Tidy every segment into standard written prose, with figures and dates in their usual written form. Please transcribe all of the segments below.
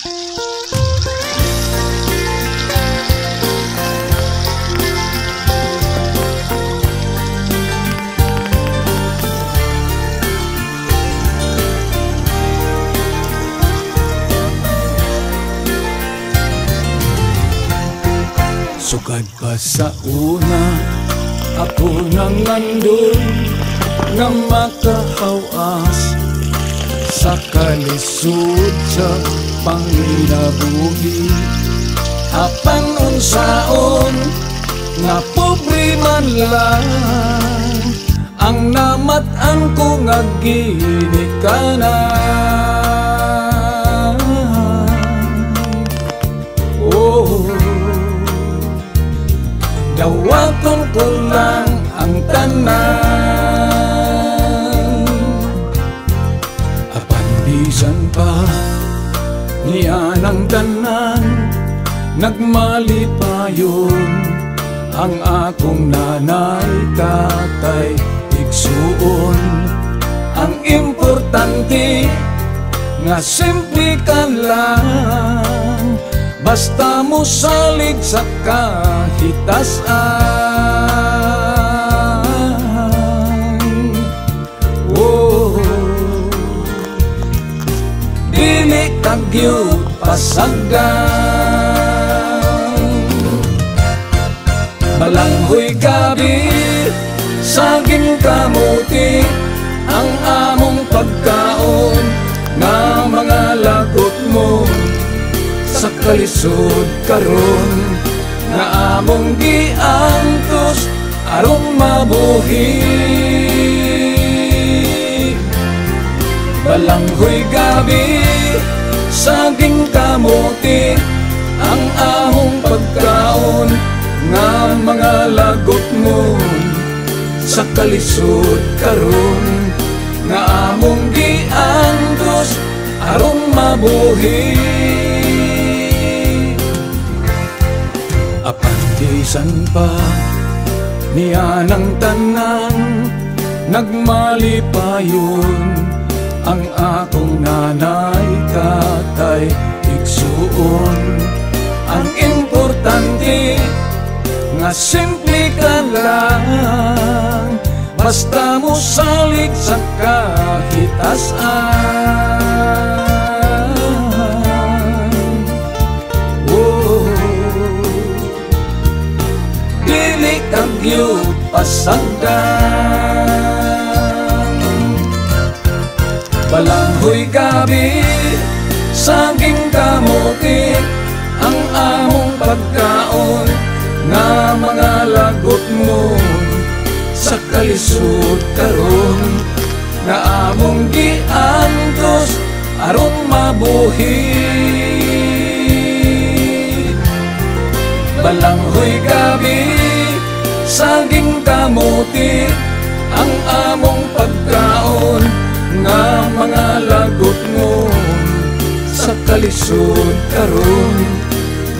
Sugad pa sa una, ako nang nandun nga makahawas sa kalisod sa panginabuhi. Apan unsaon nga pobre man lang ang namatan ko nga ginikanan. Oh, dawaton ko lang ang tanan. Apan bisan pa niya ng tanan, nagmalipayon ang akong nanay, tatay, igsuon. Ang importante nga simple ka lang, basta mo salig sa kahitasan. Oh, dili kagyo pasagan. Balanghoy gabi, saging kamuti, ang among pagkaon nga mga lagot mo sa kalisod karon nga among giantos aron mabuhi. Balanghoy gabi, saging kamuti, ang among pagkaon nga mga lagot mo sa kalisod karon nga among giantos aron mabuhi. Apan bisan pa niya ng tanan, nagmalipayon ang akong nanay, tatay, igsuon. Ang importante nga simple ka lang, basta mo salig sa kahitasan. Oh, dili kagyo pasagan. Balanghoy gabi, saging kamuti, ang among pagkaon nga mga lagot mo sa kalisod karon nga among giantos aron mabuhi. Balanghoy gabi, saging kamuti, ang among pagkaon nga mga lagot mo sa kalisod karon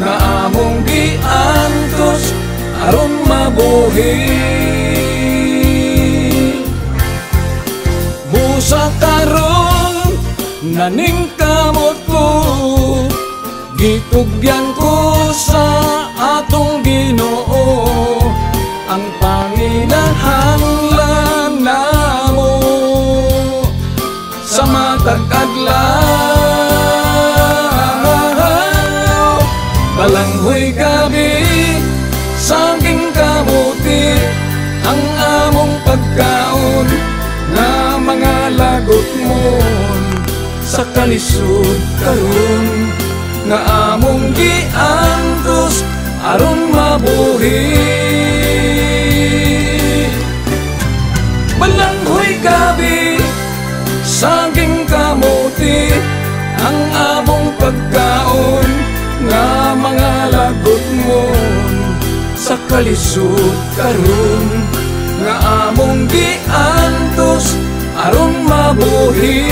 nga among giantos aron mabuhi. Busa karon naning kamot ko, gitugyan ko sa atong Ginoo, ang panginahanglan namo sa matag adlaw. Balanghoy gabi, saging kamuti, ang among pagkaon nga mga lagot mo sa kalisod karon nga among giantos aron mabuhi. Balanghoy gabi, saging kamuti, ang among pagkaon nga mga lagot mo sa kalisod karon nga among giantos aron mabuhi.